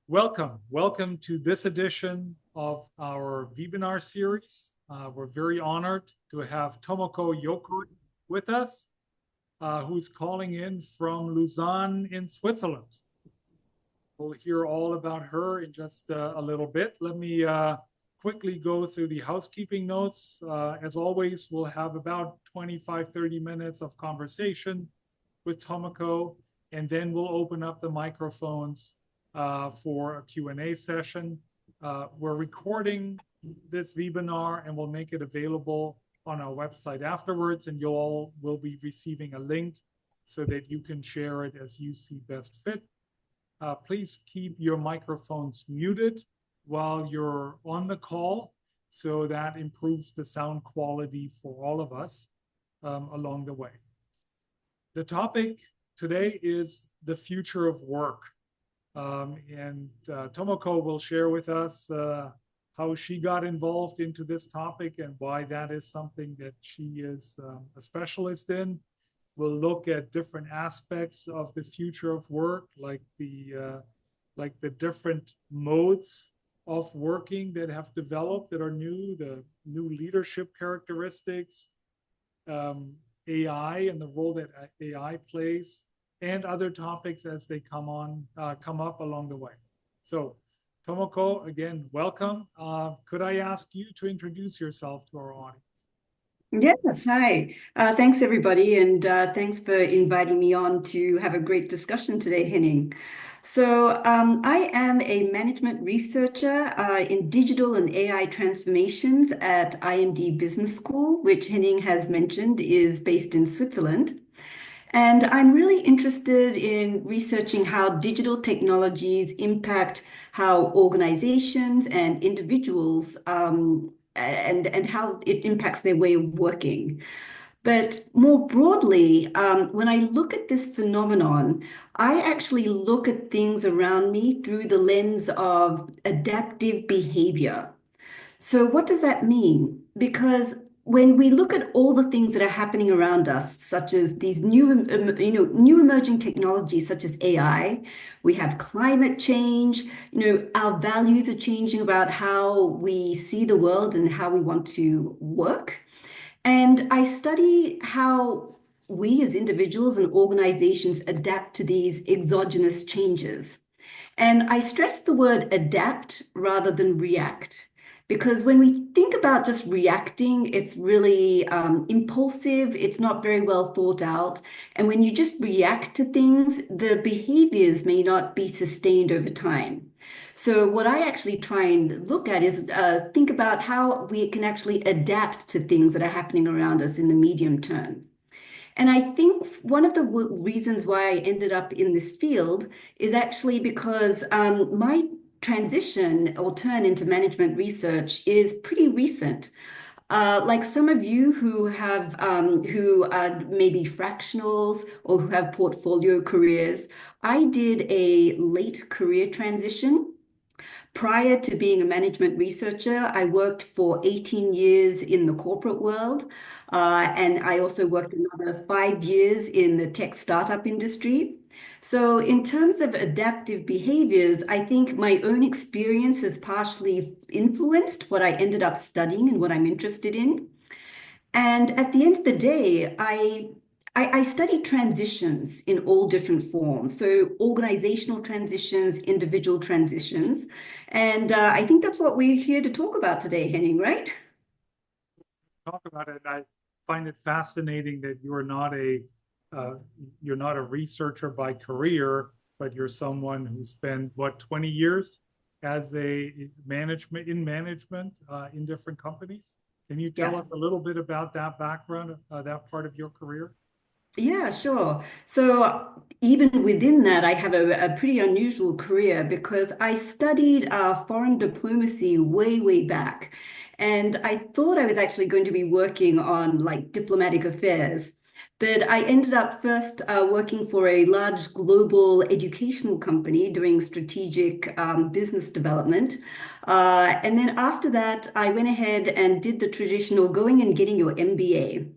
Welcome to this edition of our webinar series. We're very honored to have Tomoko Yokoi with us, who's calling in from Lausanne in Switzerland. We'll hear all about her in just a little bit. Let me quickly go through the housekeeping notes. As always, we'll have about 25-30 minutes of conversation with Tomoko, and then we'll open up the microphones for a Q&A session. We're recording this webinar and we'll make it available on our website afterwards, and you all will be receiving a link so that you can share it as you see best fit. Please keep your microphones muted while you're on the call, so that improves the sound quality for all of us along the way. The topic today is the future of work. Tomoko will share with us how she got involved into this topic and why that is something that she is a specialist in. We'll look at different aspects of the future of work, like the different modes of working that have developed that are new, the new leadership characteristics, AI and the role that AI plays, and other topics as they come up along the way. So, Tomoko, again, welcome. Could I ask you to introduce yourself to our audience? Yes, hi. Thanks, everybody, and thanks for inviting me on to have a great discussion today, Henning. So I am a management researcher in digital and AI transformations at IMD Business School, which Henning has mentioned is based in Switzerland. And I'm really interested in researching how digital technologies impact how organizations and individuals and how it impacts their way of working. But more broadly, when I look at this phenomenon, I actually look at things around me through the lens of adaptive behavior. So what does that mean? Because when we look at all the things that are happening around us, such as these new emerging technologies such as AI, we have climate change, our values are changing about how we see the world and how we want to work. And I study how we as individuals and organizations adapt to these exogenous changes. And I stress the word adapt rather than react. Because when we think about just reacting, it's really impulsive, it's not very well thought out. And when you just react to things, the behaviors may not be sustained over time. So what I actually try and look at is think about how we can actually adapt to things that are happening around us in the medium term. And I think one of the reasons why I ended up in this field is actually because my transition or turn into management research is pretty recent. Like some of you who have who are maybe fractionals or who have portfolio careers, I did a late career transition. Prior to being a management researcher, I worked for 18 years in the corporate world, and I also worked another 5 years in the tech startup industry. So in terms of adaptive behaviors, I think my own experience has partially influenced what I ended up studying and what I'm interested in. And at the end of the day, I study transitions in all different forms. So organizational transitions, individual transitions. And I think that's what we're here to talk about today, Henning, right? Talk about it. I find it fascinating that you're not a researcher by career, but you're someone who spent what, 20 years as a management in different companies. Can you tell us a little bit about that background, that part of your career? Yeah, sure. So even within that, I have a pretty unusual career because I studied foreign diplomacy way, way back. And I thought I was actually going to be working on like diplomatic affairs. But I ended up first working for a large global educational company doing strategic business development. And then after that, I went ahead and did the traditional going and getting your MBA.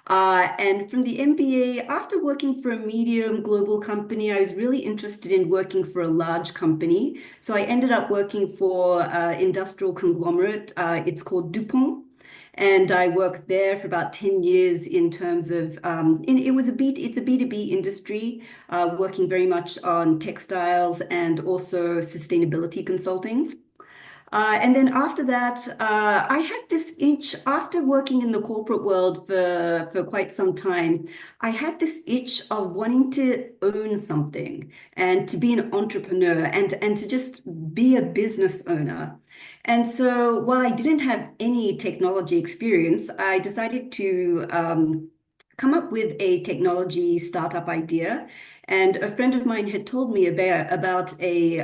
And from the MBA, after working for a medium global company, I was really interested in working for a large company. So I ended up working for industrial conglomerate. It's called DuPont. And I worked there for about 10 years in terms of, it's a B2B industry, working very much on textiles and also sustainability consulting. And then after that, I had this itch after working in the corporate world for quite some time. I had this itch of wanting to own something and to be an entrepreneur and to just be a business owner. And so while I didn't have any technology experience, I decided to come up with a technology startup idea. And a friend of mine had told me about a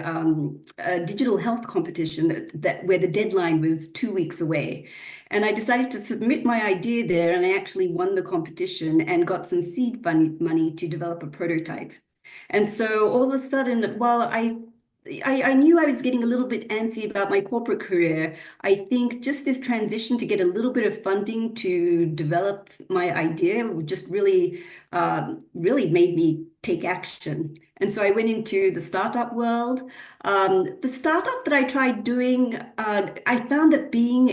digital health competition that where the deadline was 2 weeks away. And I decided to submit my idea there, and I actually won the competition and got some seed money to develop a prototype. And so all of a sudden, while I knew I was getting a little bit antsy about my corporate career. I think just this transition to get a little bit of funding to develop my idea just really made me take action. And so I went into the startup world. The startup that I tried doing, I found that being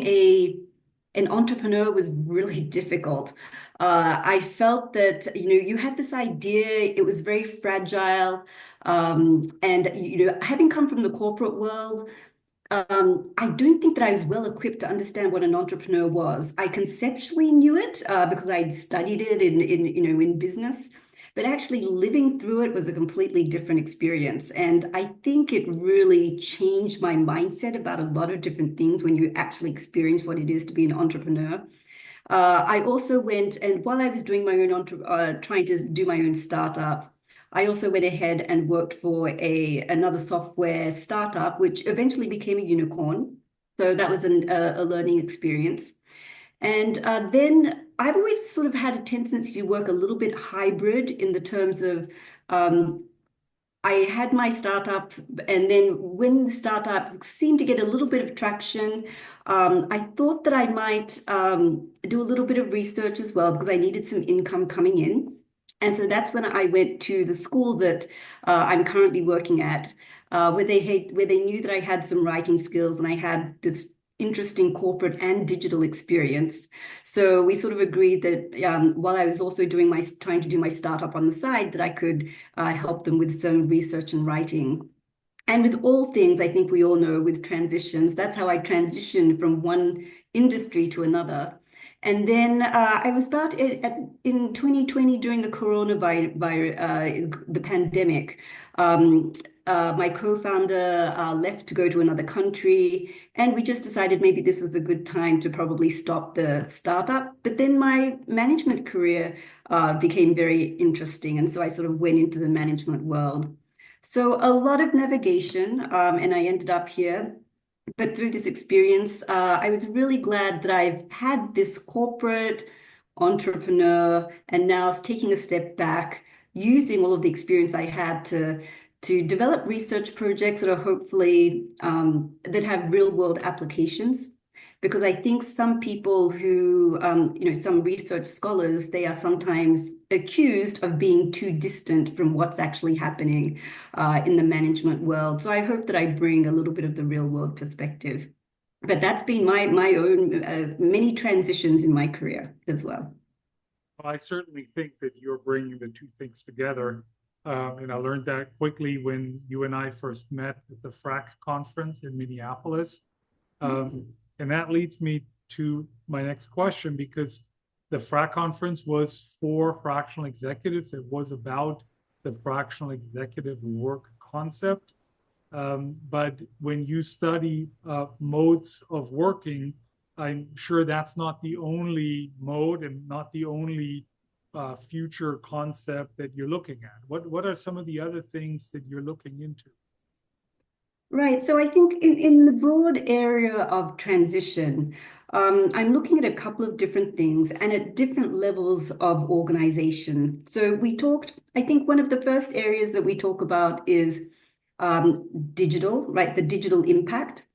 an entrepreneur was really difficult. I felt that, you had this idea, it was very fragile. And, having come from the corporate world, I don't think that I was well equipped to understand what an entrepreneur was. I conceptually knew it because I'd studied it in business, but actually living through it was a completely different experience. And I think it really changed my mindset about a lot of different things when you actually experience what it is to be an entrepreneur. I also went, and while I was doing my own, trying to do my own startup, I also went ahead and worked for another software startup, which eventually became a unicorn. So that was a learning experience. And then I've always sort of had a tendency to work a little bit hybrid in the terms of I had my startup, and then when the startup seemed to get a little bit of traction, I thought that I might do a little bit of research as well because I needed some income coming in. And so that's when I went to the school that I'm currently working at, where they knew that I had some writing skills and I had this interesting corporate and digital experience. So we sort of agreed that while I was also trying to do my startup on the side, that I could help them with some research and writing. And with all things, I think we all know with transitions, that's how I transitioned from one industry to another. And then I was in 2020 during the coronavirus, the pandemic. My co-founder left to go to another country, and we just decided maybe this was a good time to probably stop the startup. But then my management career became very interesting, and so I sort of went into the management world. So a lot of navigation, and I ended up here. But through this experience, I was really glad that I've had this corporate entrepreneur and now taking a step back, using all of the experience I had to develop research projects that are hopefully that have real world applications. Because I think some people who, some research scholars, they are sometimes accused of being too distant from what's actually happening in the management world. So I hope that I bring a little bit of the real world perspective. But that's been my own many transitions in my career as well. Well, I certainly think that you're bringing the two things together. And I learned that quickly when you and I first met at the FRAC conference in Minneapolis. And that leads me to my next question, because the FRAC conference was for fractional executives. It was about the fractional executive work concept. But when you study modes of working, I'm sure that's not the only mode and not the only future concept that you're looking at. What are some of the other things that you're looking into? Right. So I think in the broad area of transition, I'm looking at a couple of different things and at different levels of organization. So I think one of the first areas that we talk about is digital, right? The digital impact.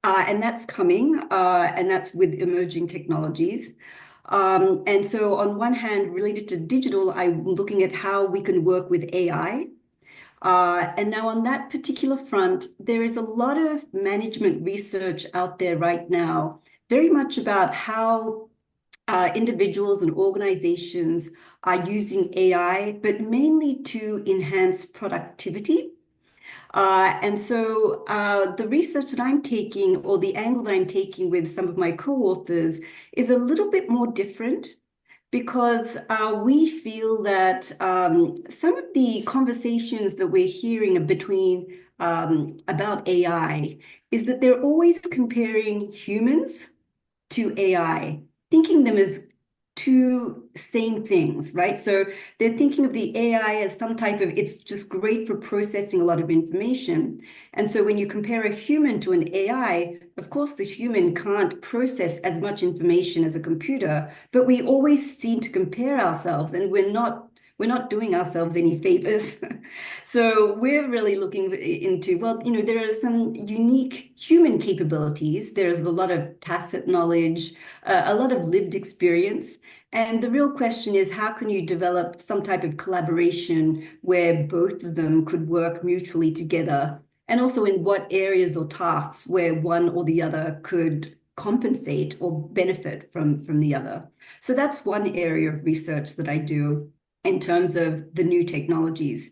And that's coming, and that's with emerging technologies. And so on one hand, related to digital, I'm looking at how we can work with AI. And now on that particular front, there is a lot of management research out there right now, very much about how individuals and organizations are using AI, but mainly to enhance productivity. And so the research that I'm taking, or the angle that I'm taking with some of my co-authors, is a little bit more different because we feel that some of the conversations that we're hearing between about AI is that they're always comparing humans to AI, thinking them as two same things, right? So they're thinking of the AI as some type of, it's just great for processing a lot of information. And so when you compare a human to an AI, of course, the human can't process as much information as a computer, but we always seem to compare ourselves, and we're not doing ourselves any favors. So we're really looking into, well, there are some unique human capabilities. There's a lot of tacit knowledge, a lot of lived experience. And the real question is, how can you develop some type of collaboration where both of them could work mutually together? And also in what areas or tasks where one or the other could compensate or benefit from the other. So that's one area of research that I do in terms of the new technologies.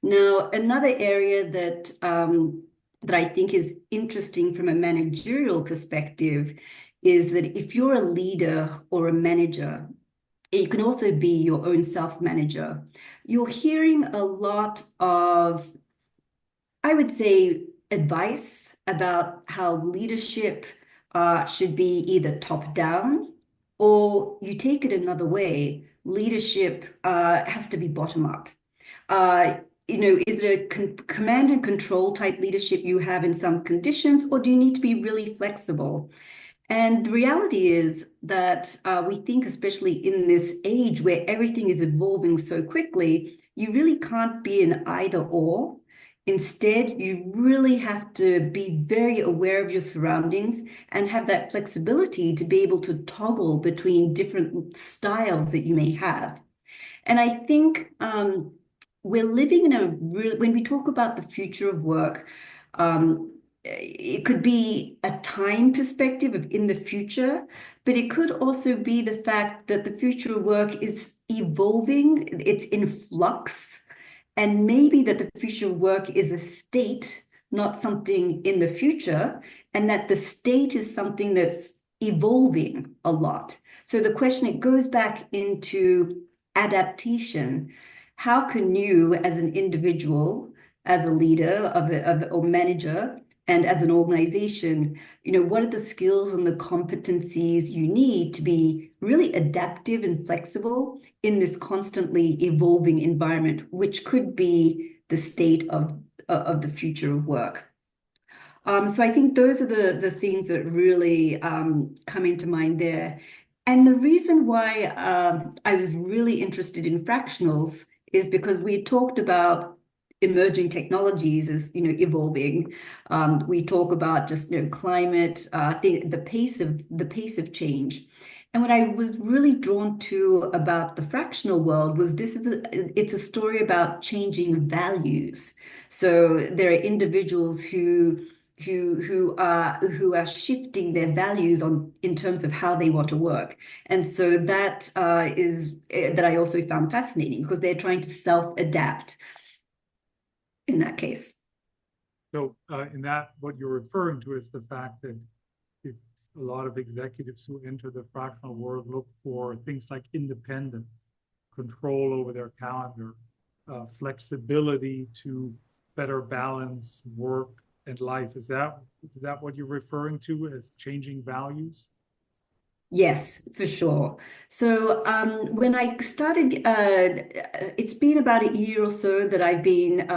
Now, another area that I think is interesting from a managerial perspective is that if you're a leader or a manager, you can also be your own self-manager. You're hearing a lot of, I would say, advice about how leadership should be either top down, or you take it another way, leadership has to be bottom up. Uh, is it a command and control type leadership you have in some conditions, or do you need to be really flexible? And the reality is that we think, especially in this age where everything is evolving so quickly, you really can't be an either or. Instead, you really have to be very aware of your surroundings and have that flexibility to be able to toggle between different styles that you may have. And I think we're living in a real, when we talk about the future of work, it could be a time perspective of in the future, but it could also be the fact that the future of work is evolving, it's in flux, and maybe that the future of work is a state, not something in the future, and that the state is something that's evolving a lot. So the question, it goes back into adaptation. How can you, as an individual, as a leader or manager, and as an organization, what are the skills and the competencies you need to be really adaptive and flexible in this constantly evolving environment, which could be the state of the future of work. So I think those are the things that really come into mind there. And the reason why I was really interested in fractionals is because we talked about emerging technologies as evolving. We talk about just climate, the pace of change. And what I was really drawn to about the fractional world was it's a story about changing values. So there are individuals who are shifting their values in terms of how they want to work. And so that is that I also found fascinating because they're trying to self-adapt in that case. So in that, what you're referring to is the fact that if a lot of executives who enter the fractional world look for things like independence, control over their calendar, flexibility to better balance work and life. Is that what you're referring to as changing values? Yes, for sure. So when I started, it's been about a year or so that I've been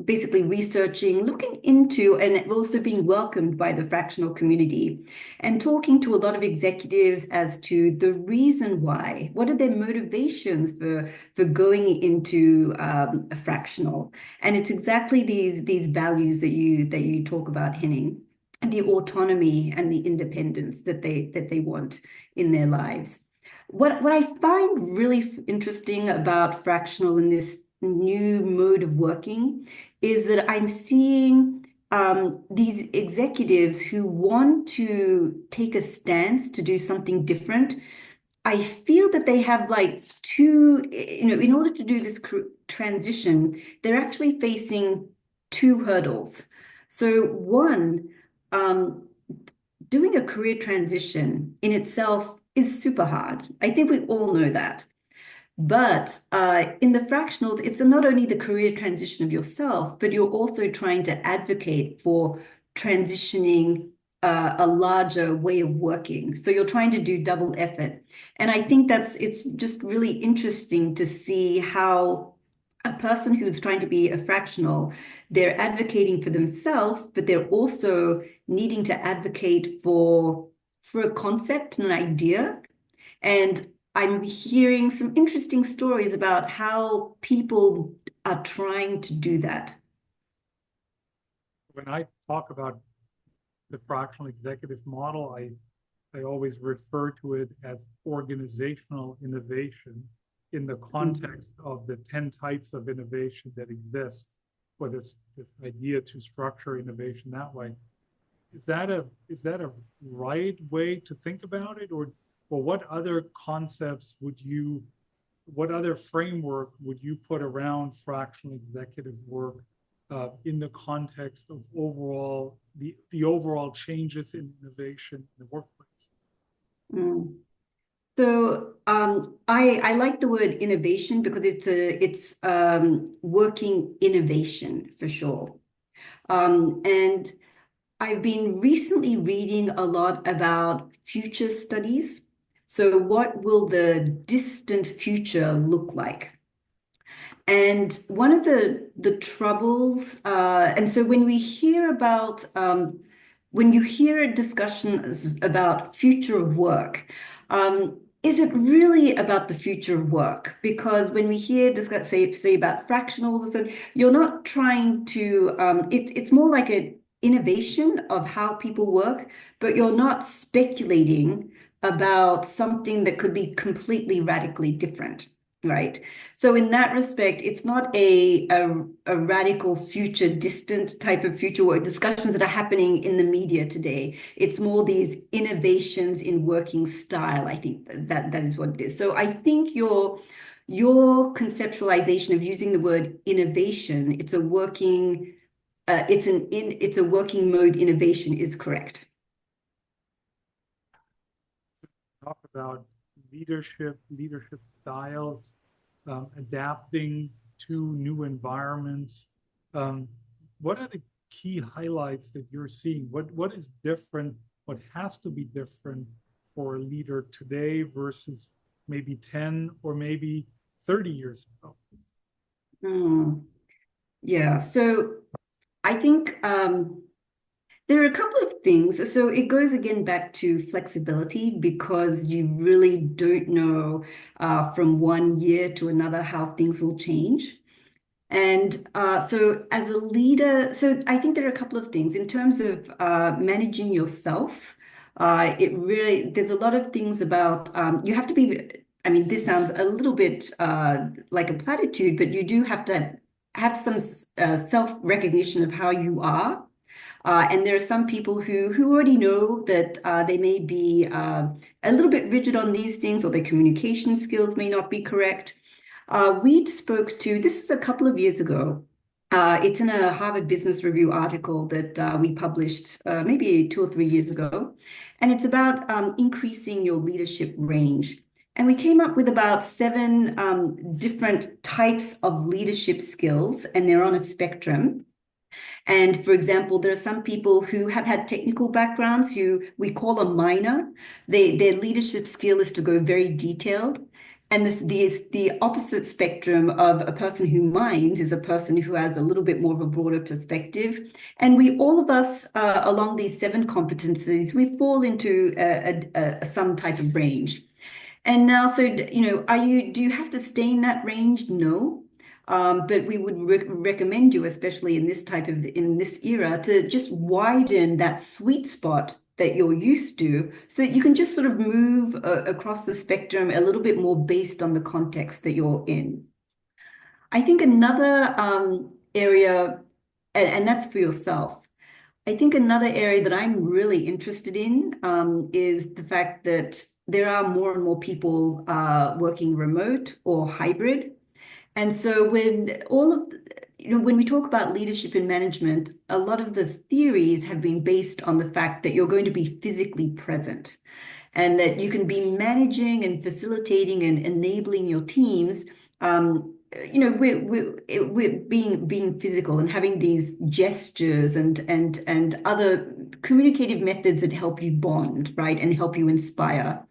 basically researching, looking into, and also being welcomed by the fractional community and talking to a lot of executives as to the reason why, what are their motivations for going into a fractional. And it's exactly these values that you talk about, Henning. the autonomy and the independence that they want in their lives. What I find really interesting about fractional in this new mode of working is that I'm seeing these executives who want to take a stance to do something different. I feel that they have like two, in order to do this transition, they're actually facing two hurdles. So one, um, doing a career transition in itself is super hard. I think we all know that. But in the fractionals, it's not only the career transition of yourself, but you're also trying to advocate for transitioning a larger way of working. So you're trying to do double effort. And I think it's just really interesting to see how a person who's trying to be a fractional, they're advocating for themselves, but they're also needing to advocate for a concept and an idea. And I'm hearing some interesting stories about how people are trying to do that. When I talk about the fractional executive model, I always refer to it as organizational innovation in the context of the 10 types of innovation that exist, for this idea to structure innovation that way. Is that a right way to think about it, or what other concepts what other framework would you put around fractional executive work in the context of the overall changes in innovation in the workplace? Mm. So I like the word innovation because it's working innovation for sure. And I've been recently reading a lot about future studies. So what will the distant future look like? And one of the troubles, and so when we hear about when you hear discussions about future of work, is it really about the future of work? Because when we hear discuss say about fractionals or so, you're not trying to it's more like an innovation of how people work, but you're not speculating about something that could be completely radically different, right? So in that respect, it's not a radical future, distant type of future work discussions that are happening in the media today. It's more these innovations in working style. I think that is what it is. So I think your conceptualization of using the word innovation, it's a working working mode innovation is correct. Talk about leadership styles, adapting to new environments. What are the key highlights that you're seeing? What is different? What has to be different for a leader today versus maybe 10 or maybe 30 years ago? Yeah, so I think there are a couple of things. So it goes again back to flexibility because you really don't know from one year to another how things will change. And so as a leader, so I think there are a couple of things in terms of managing yourself. There's a lot of things about you have to be, I mean, this sounds a little bit like a platitude, but you do have to have some self-recognition of how you are. And there are some people who already know that they may be a little bit rigid on these things, or their communication skills may not be correct. We spoke to, this is a couple of years ago. It's in a Harvard Business Review article that we published maybe 2 or 3 years ago. And it's about increasing your leadership range. And we came up with about 7 different types of leadership skills, and they're on a spectrum. And for example, there are some people who have had technical backgrounds who we call a miner. Their leadership skill is to go very detailed. And the opposite spectrum of a person who mines is a person who has a little bit more of a broader perspective. And all of us, along these 7 competencies, we fall into some type of range. And now, so, do you have to stay in that range? No. But we would recommend you, especially in this era, to just widen that sweet spot that you're used to so that you can just sort of move across the spectrum a little bit more based on the context that you're in. I think another area, and that's for yourself. I think another area that I'm really interested in is the fact that there are more and more people working remote or hybrid. And so when we talk about leadership and management, a lot of the theories have been based on the fact that you're going to be physically present and that you can be managing and facilitating and enabling your teams. We're being physical and having these gestures and other communicative methods that help you bond, right, and help you inspire.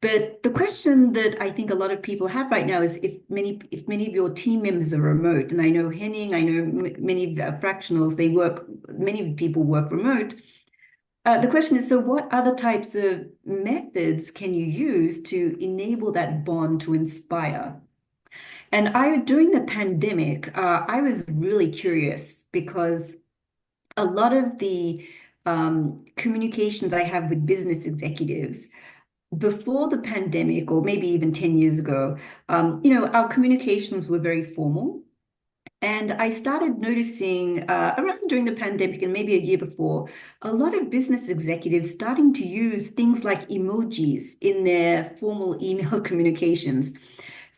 But the question that I think a lot of people have right now is if many of your team members are remote, and I know Henning, I know many fractionals, many people work remote. The question is, so what other types of methods can you use to enable that bond to inspire? And during the pandemic, I was really curious because a lot of the communications I have with business executives before the pandemic, or maybe even 10 years ago, our communications were very formal. And I started noticing around during the pandemic and maybe a year before, a lot of business executives starting to use things like emojis in their formal email communications.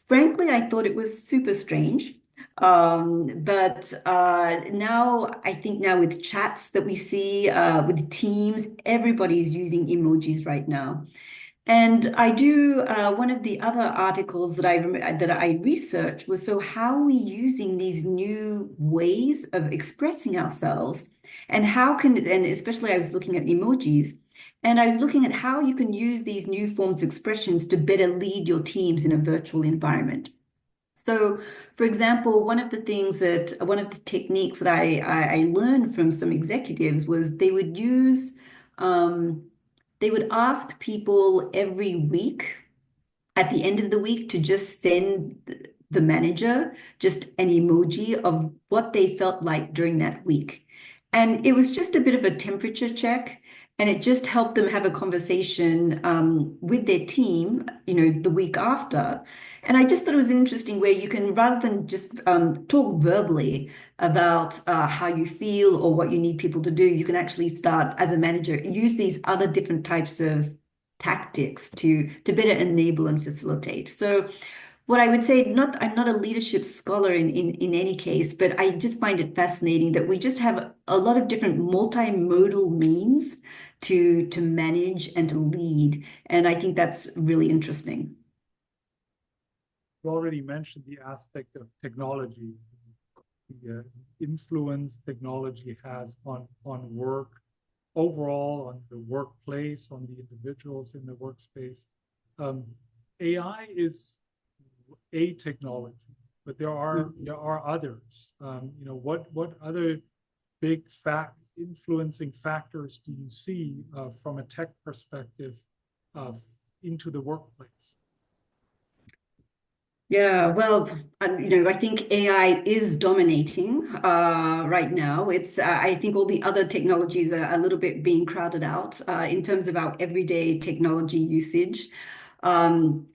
Frankly, I thought it was super strange. But now I think now with chats that we see with Teams, everybody's using emojis right now. And I do one of the other articles that I researched was, so how are we using these new ways of expressing ourselves, and and especially I was looking at emojis, and I was looking at how you can use these new forms of expressions to better lead your teams in a virtual environment. So, for example, one of the techniques that I learned from some executives was they would ask people every week at the end of the week to just send the manager just an emoji of what they felt like during that week. And it was just a bit of a temperature check. And it just helped them have a conversation with their team, the week after. And I just thought it was interesting where you can, rather than just talk verbally about how you feel or what you need people to do, you can actually start as a manager, use these other different types of tactics to better enable and facilitate. So what I would say, I'm not a leadership scholar in any case, but I just find it fascinating that we just have a lot of different multimodal means to manage and to lead. And I think that's really interesting. You already mentioned the aspect of technology, the influence technology has on work overall, on the workplace, on the individuals in the workspace. AI is a technology, but there are others. What other big influencing factors do you see from a tech perspective into the workplace? Yeah, well, I think AI is dominating right now. I think all the other technologies are a little bit being crowded out in terms of our everyday technology usage. Um,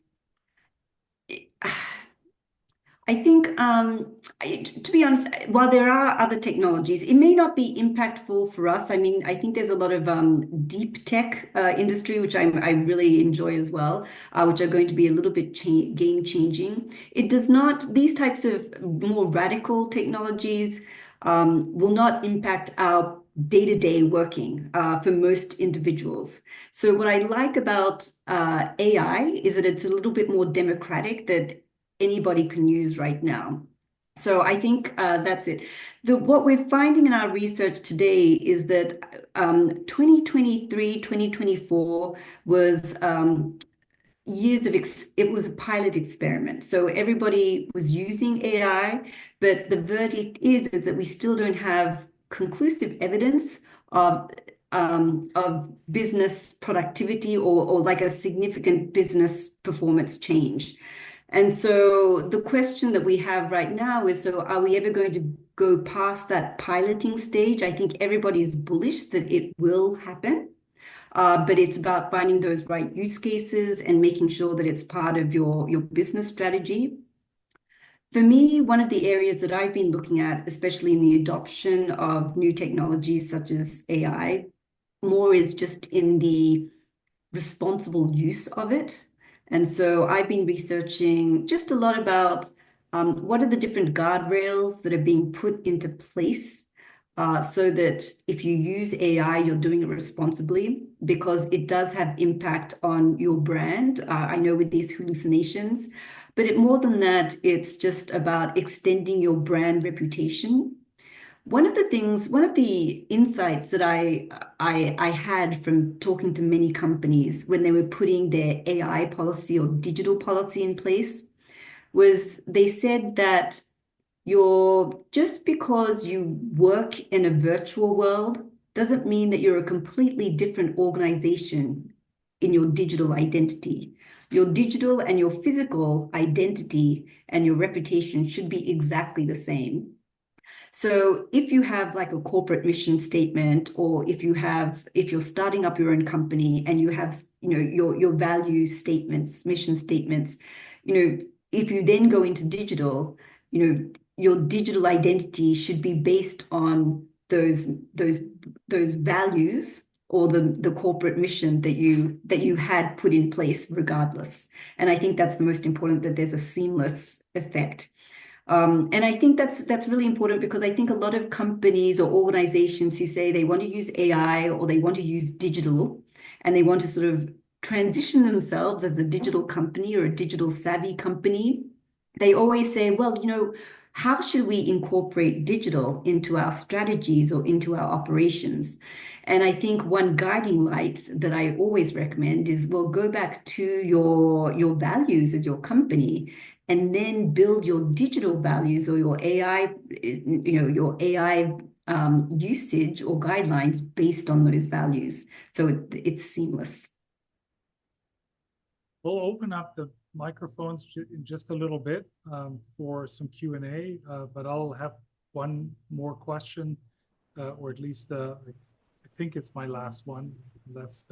I think, to be honest, while there are other technologies, it may not be impactful for us. I mean, I think there's a lot of deep tech industry, which I really enjoy as well, which are going to be a little bit game changing. It does not, these types of more radical technologies will not impact our day-to-day working for most individuals. So what I like about AI is that it's a little bit more democratic, that anybody can use right now. So I think that's it. What we're finding in our research today is that 2023, 2024 was it was a pilot experiment. So everybody was using AI, but the verdict is that we still don't have conclusive evidence of business productivity or like a significant business performance change. And so the question that we have right now is, so are we ever going to go past that piloting stage? I think everybody's bullish that it will happen. But it's about finding those right use cases and making sure that it's part of your business strategy. For me, one of the areas that I've been looking at, especially in the adoption of new technologies such as AI, more is just in the responsible use of it. And so I've been researching just a lot about what are the different guardrails that are being put into place so that if you use AI, you're doing it responsibly because it does have impact on your brand. I know with these hallucinations, but more than that, it's just about extending your brand reputation. One of the insights that I had from talking to many companies when they were putting their AI policy or digital policy in place was they said that you're just because you work in a virtual world doesn't mean that you're a completely different organization in your digital identity. Your digital and your physical identity and your reputation should be exactly the same. So if you have like a corporate mission statement, or if you're starting up your own company and you have, your value statements, mission statements, if you then go into digital, your digital identity should be based on those those values or the corporate mission that you had put in place regardless. And I think that's the most important, that there's a seamless effect. And I think that's really important because I think a lot of companies or organizations who say they want to use AI or they want to use digital and they want to sort of transition themselves as a digital company or a digital savvy company, they always say, well, how should we incorporate digital into our strategies or into our operations? And I think one guiding light that I always recommend is, well, go back to your values as your company and then build your digital values or your AI, usage or guidelines based on those values. So it's seamless. We'll open up the microphones in just a little bit for some Q&A, but I'll have one more question, or at least I think it's my last one, unless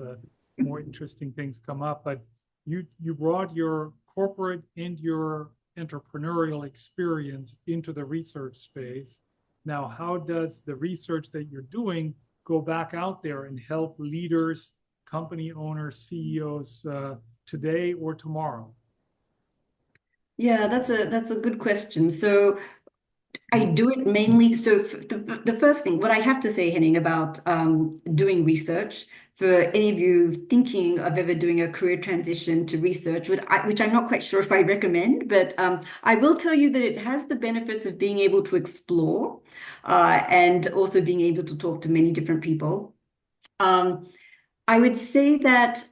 more interesting things come up. But you brought your corporate and your entrepreneurial experience into the research space. Now, how does the research that you're doing go back out there and help leaders, company owners, CEOs today or tomorrow? Yeah, that's a good question. So I do it mainly. So the first thing, what I have to say, Henning, about doing research, for any of you thinking of ever doing a career transition to research, which I'm not quite sure if I recommend, but I will tell you that it has the benefits of being able to explore and also being able to talk to many different people. I would say that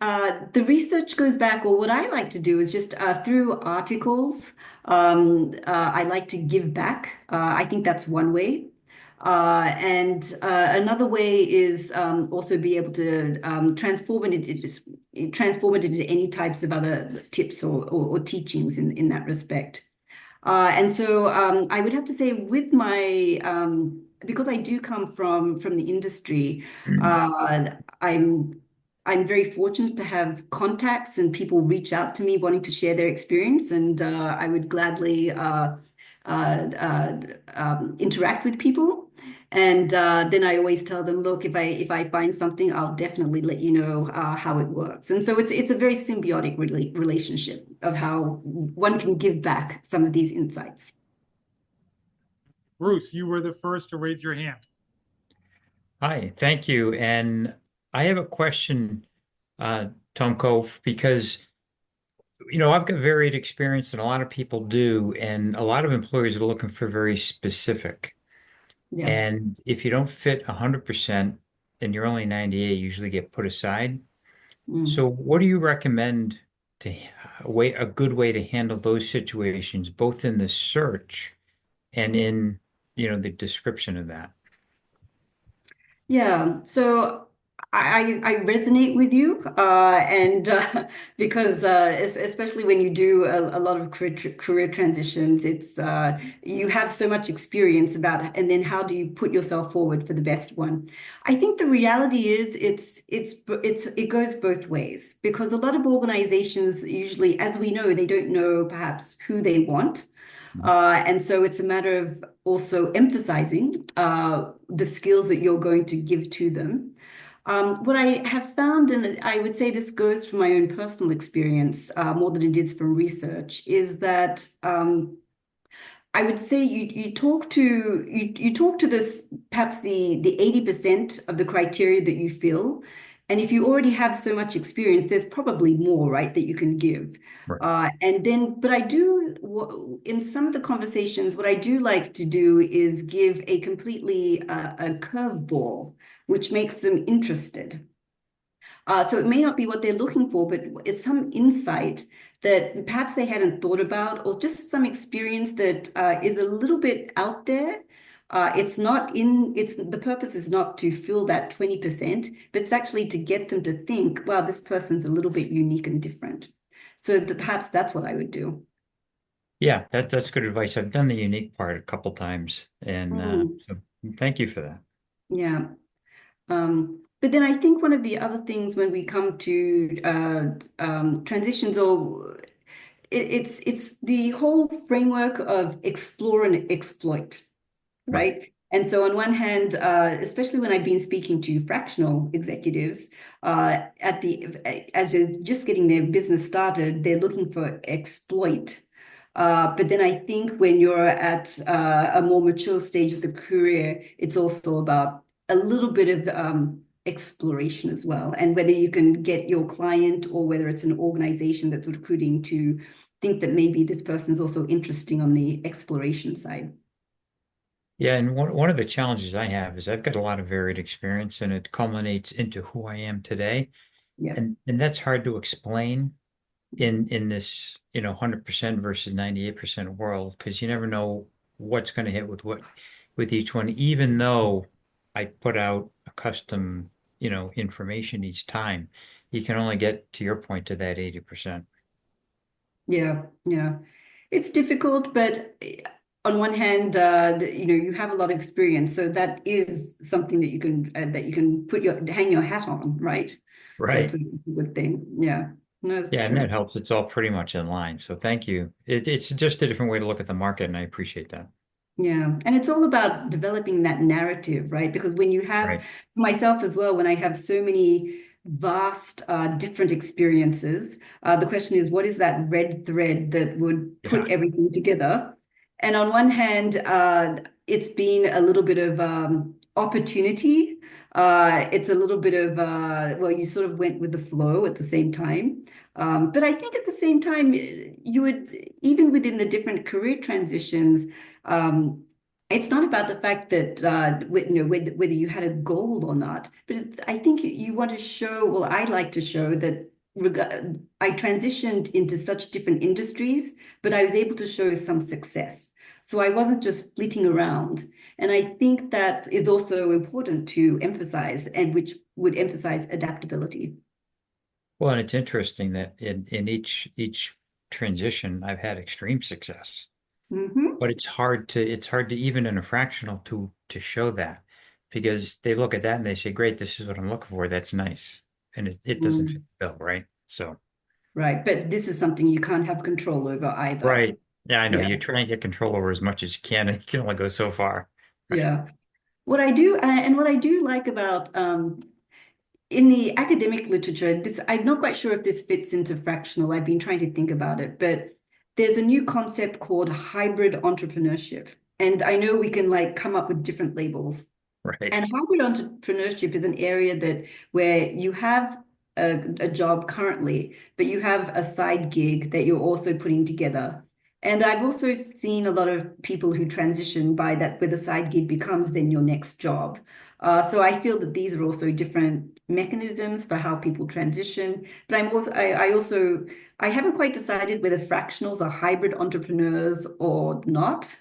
the research goes back, or what I like to do is just through articles, I like to give back. I think that's one way. And another way is also be able to transform it into any types of other tips or teachings in that respect. And so I would have to say with my because I do come from the industry, I'm very fortunate to have contacts and people reach out to me wanting to share their experience, and I would gladly interact with people. And then I always tell them, look, if I find something, I'll definitely let you know how it works. And so it's a very symbiotic relationship of how one can give back some of these insights. Bruce, you were the first to raise your hand. Hi, thank you. And I have a question, Tom Cove, because I've got varied experience and a lot of people do, and a lot of employers are looking for very specific. Yeah. And if you don't fit 100% and you're only 98, you usually get put aside. Mm. So what do you recommend to a good way to handle those situations, both in the search and in, the description of that? Yeah. So I resonate with you, and because especially when you do a lot of career transitions, it's you have so much experience about, and then how do you put yourself forward for the best one? I think the reality is it goes both ways because a lot of organizations usually, as we know, they don't know perhaps who they want. And so it's a matter of also emphasizing the skills that you're going to give to them. What I have found, and I would say this goes from my own personal experience more than it is from research, is that I would say you talk to this perhaps the 80% of the criteria that you fill. And if you already have so much experience, there's probably more, right, that you can give. Right. And then, but I do, in some of the conversations, what I do like to do is give a completely a curveball, which makes them interested. So it may not be what they're looking for, but it's some insight that perhaps they hadn't thought about, or just some experience that is a little bit out there. It's not in, it's the purpose is not to fill that 20%, but it's actually to get them to think, wow, this person's a little bit unique and different. So perhaps that's what I would do. Yeah, that's good advice. I've done the unique part a couple times, and Mm, so thank you for that. yeah. But then I think one of the other things when we come to transitions, or it's the whole framework of explore and exploit, Right. right? And so on one hand, especially when I've been speaking to fractional executives, as they're just getting their business started, they're looking for exploit. But then I think when you're at a more mature stage of the career, it's also about a little bit of exploration as well, and whether you can get your client or whether it's an organization that's recruiting to think that maybe this person's also interesting on the exploration side. Yeah, and one of the challenges I have is I've got a lot of varied experience, and it culminates into who I am today, Yes. and that's hard to explain in this 100% versus 98% world because you never know what's going to hit with each one, even though I put out a custom information each time. You can only get to your point to that 80%. Yeah, yeah. It's difficult, but on one hand, you have a lot of experience, so that is something that you can hang your hat on, right? So it's Right. a good thing. Yeah, no, it's Yeah, and that true. helps. It's all pretty much in line. So thank you. It's just a different way to look at the market, and I appreciate that. Yeah, and it's all about developing that narrative, right? Because when you have Right. myself as well, when I have so many vast, different experiences, the question is, what is that red thread that would Yeah. put everything together? And on one hand, it's been a little bit of opportunity. It's a little bit of, well, you sort of went with the flow at the same time. But I think at the same time, you would, even within the different career transitions, it's not about the fact that whether you had a goal or not, but I think you want to show, well, I like to show that I transitioned into such different industries, but I was able to show some success. So I wasn't just flitting around. And I think that is also important to emphasize, and which would emphasize adaptability. Well, and it's interesting that in each transition, I've had extreme success. Hmm. But it's hard to even in a fractional to show that because they look at that and they say, great, this is what I'm looking for. That's nice. And it doesn't fit Mm, the bill, right? So right. But this is something you can't have control over either. right. Yeah, I know. Yeah. You try and get control over as much as you can, and you can only go so far. Right. Yeah. What I do, and what I do like about in the academic literature, this I'm not quite sure if this fits into fractional. I've been trying to think about it, but there's a new concept called hybrid entrepreneurship. And I know we can like come up with different labels. Right. And hybrid entrepreneurship is an area that where you have a job currently, but you have a side gig that you're also putting together. And I've also seen a lot of people who transition by that, where the side gig becomes then your next job. So I feel that these are also different mechanisms for how people transition. But I haven't quite decided whether fractionals are hybrid entrepreneurs or not.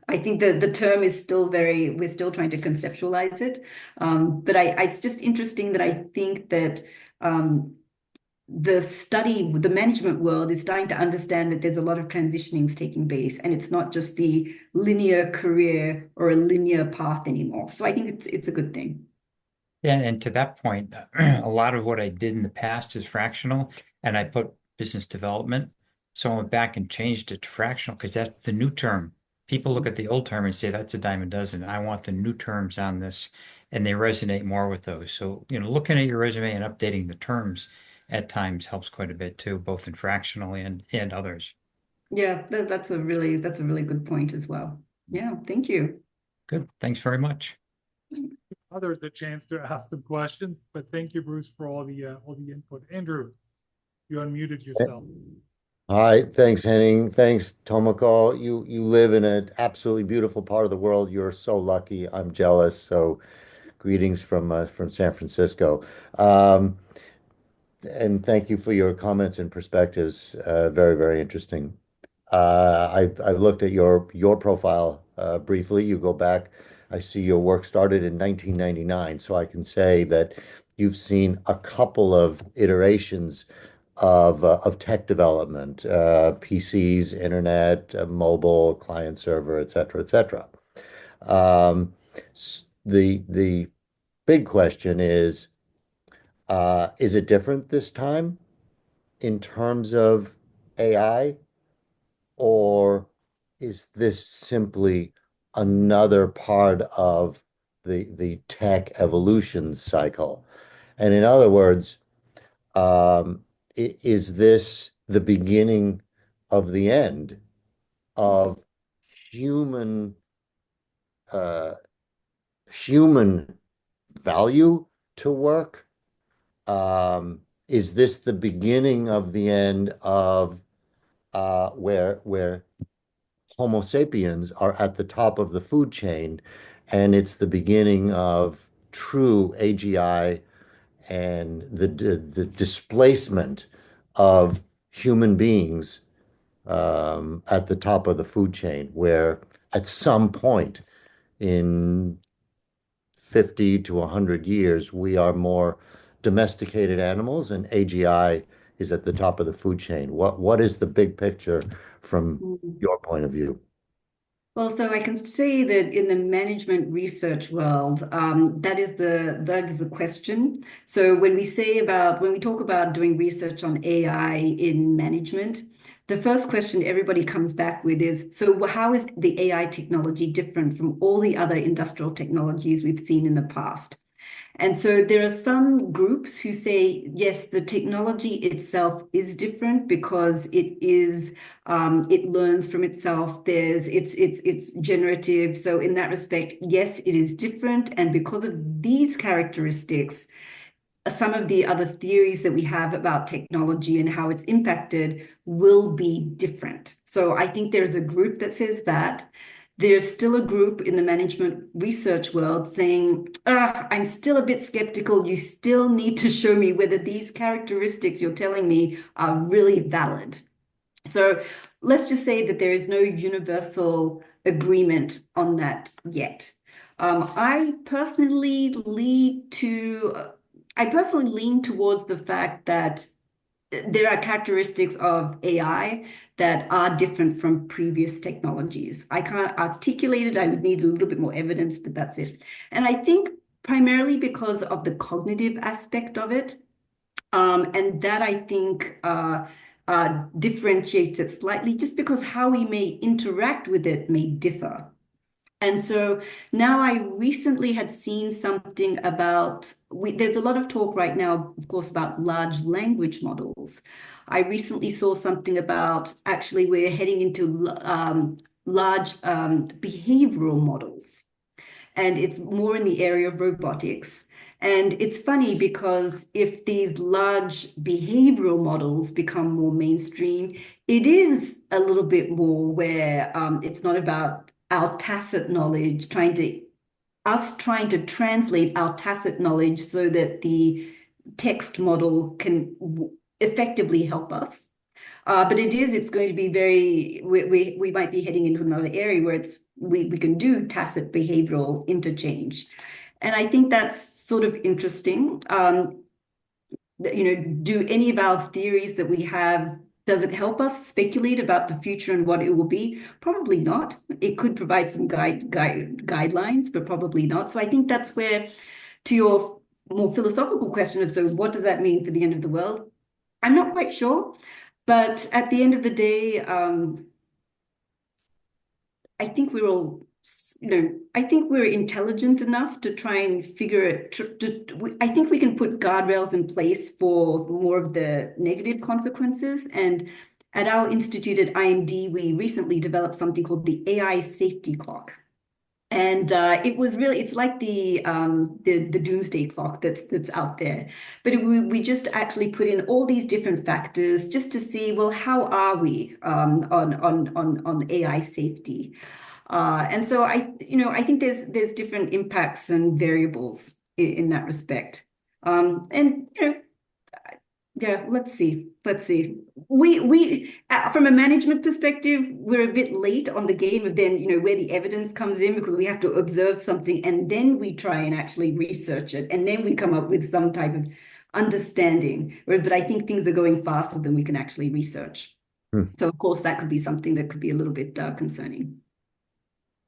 I think the term is still we're still trying to conceptualize it. But it's just interesting that I think that the management world is starting to understand that there's a lot of transitionings taking place, and it's not just the linear career or a linear path anymore. So I think it's a good thing. And to that point, a lot of what I did in the past is fractional, and I put business development. So I went back and changed it to fractional because that's the new term. People look at the old term and say that's a dime a dozen. I want the new terms on this, and they resonate more with those. So, looking at your resume and updating the terms at times helps quite a bit too, both in fractional and others. Yeah, that's a really good point as well. Yeah, thank you. Good. Thanks very much. Others a chance to ask them questions, but thank you, Bruce, for all the input. Andrew, you unmuted yourself. Hi, thanks, Henning. Thanks, Tomoko. You live in an absolutely beautiful part of the world. You're so lucky. I'm jealous. So, greetings from San Francisco. Um, and thank you for your comments and perspectives. Very, very interesting. I've looked at your profile briefly. You go back. I see your work started in 1999, so I can say that you've seen a couple of iterations of tech development, PCs, internet, mobile, client server, et cetera, et cetera. The big question is it different this time in terms of AI, or is this simply another part of the tech evolution cycle? And in other words, is this the beginning of the end of human uh, human value to work? Is this the beginning of the end of where Homo sapiens are at the top of the food chain, and it's the beginning of true AGI and the displacement of human beings at the top of the food chain, where at some point in 50 to 100 years, we are more domesticated animals and AGI is at the top of the food chain. What is the big picture from your point of view? Well, so I can say that in the management research world, that is the question. So when we talk about doing research on AI in management, the first question everybody comes back with is, so how is the AI technology different from all the other industrial technologies we've seen in the past? And so there are some groups who say, yes, the technology itself is different because it learns from itself. It's generative. So in that respect, yes, it is different. And because of these characteristics, some of the other theories that we have about technology and how it's impacted will be different. So I think there's a group that says that. There's still a group in the management research world saying, I'm still a bit skeptical. You still need to show me whether these characteristics you're telling me are really valid. So let's just say that there is no universal agreement on that yet. I personally lean towards the fact that there are characteristics of AI that are different from previous technologies. I can't articulate it. I would need a little bit more evidence, but that's it. And I think primarily because of the cognitive aspect of it. And that I think differentiates it slightly just because how we may interact with it may differ. And so now I recently had seen something about, there's a lot of talk right now, of course, about large language models. I recently saw something about actually we're heading into large behavioral models, and it's more in the area of robotics. And it's funny because if these large behavioral models become more mainstream, It is a little bit more where it's not about our tacit knowledge, trying to translate our tacit knowledge so that the text model can effectively help us. But it's going to be we might be heading into another area where we can do tacit behavioral interchange. And I think that's sort of interesting. Do any of our theories that we have, does it help us speculate about the future and what it will be? Probably not. It could provide some guidelines, but probably not. So I think that's where, to your more philosophical question of, so what does that mean for the end of the world? I'm not quite sure. But at the end of the day, I think we're all, I think we're intelligent enough to try and figure it. I think we can put guardrails in place for more of the negative consequences. And at our institute at IMD, we recently developed something called the AI safety clock. And it's like the doomsday clock that's out there. But we just actually put in all these different factors just to see, well, how are we on AI safety? And so I think there's different impacts and variables in that respect. And yeah, let's see. We from a management perspective, we're a bit late on the game of then, where the evidence comes in, because we have to observe something and then we try and actually research it and then we come up with some type of understanding. But I think things are going faster than we can actually research. So of course that could be something that could be a little bit concerning.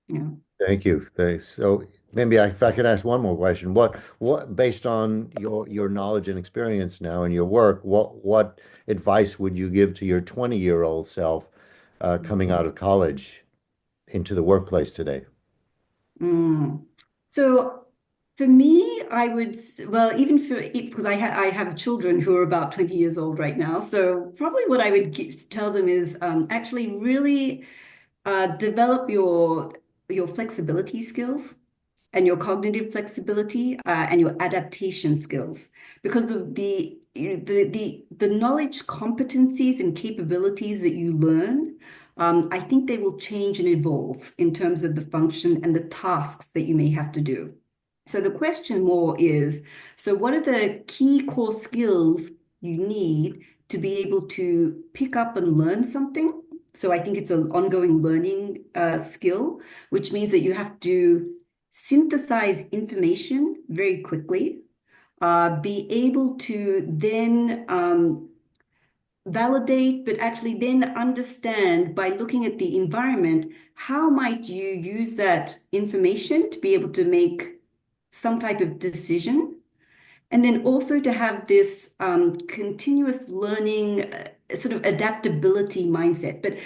Yeah. Thank you. Thanks. So maybe if I could ask one more question, what based on your knowledge and experience now in your work, what advice would you give to your 20-year-old self coming out of college into the workplace today? So for me, I would, well, even because I have children who are about 20 years old right now. So probably what I would tell them is actually really develop your flexibility skills and your cognitive flexibility and your adaptation skills, because the knowledge, competencies, and capabilities that you learn, I think they will change and evolve in terms of the function and the tasks that you may have to do. So the question more is, so what are the key core skills you need to be able to pick up and learn something? So I think it's an ongoing learning skill, which means that you have to synthesize information very quickly, be able to then validate, but actually then understand by looking at the environment, how might you use that information to be able to make some type of decision. And then also to have this continuous learning, sort of adaptability mindset. But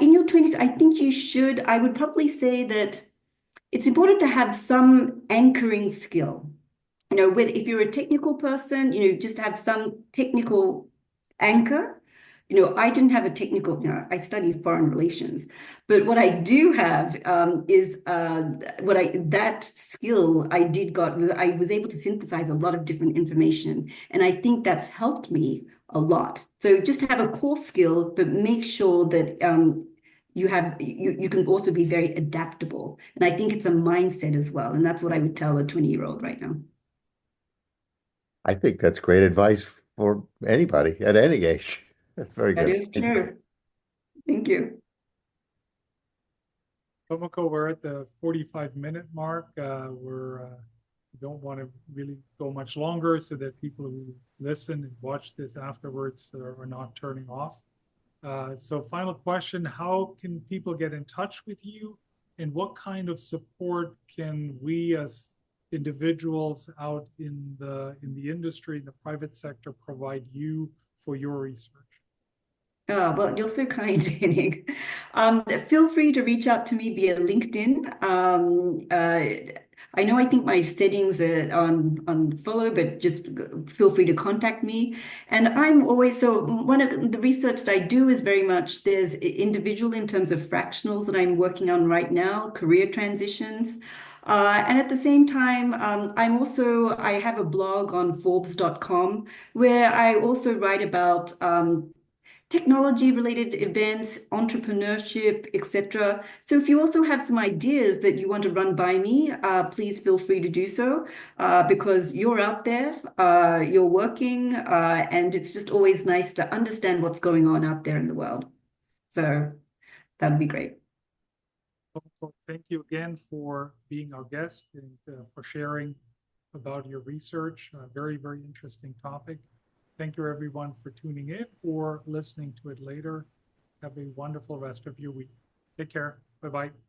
in your 20s, I would probably say that it's important to have some anchoring skill. If you're a technical person, just have some technical anchor. I didn't have a technical, I studied foreign relations, but what I do have is that skill I was able to synthesize a lot of different information. And I think that's helped me a lot. So just have a core skill, but make sure that you can also be very adaptable. And I think it's a mindset as well. And that's what I would tell a 20-year-old right now. I think that's great advice for anybody at any age. That's very That good. is true. Thank you. Tomoko, we're at the 45-minute mark. We don't want to really go much longer so that people who listen and watch this afterwards are not turning off. So final question, how can people get in touch with you, and what kind of support can we as individuals out in the industry, in the private sector, provide you for your research? Oh, well, you're so kind, Henning. Feel free to reach out to me via LinkedIn. I think my settings are on follow, but just feel free to contact me. And I'm always, so one of the research that I do is very much, there's individual in terms of fractionals that I'm working on right now, career transitions. And at the same time, I have a blog on Forbes.com where I also write about technology-related events, entrepreneurship, etc. So if you also have some ideas that you want to run by me, please feel free to do so because you're out there, you're working, and it's just always nice to understand what's going on out there in the world. So that'd be great. Well, thank you again for being our guest and for sharing about your research. A very, very interesting topic. Thank you, everyone, for tuning in or listening to it later. Have a wonderful rest of your week. Take care. Bye-bye.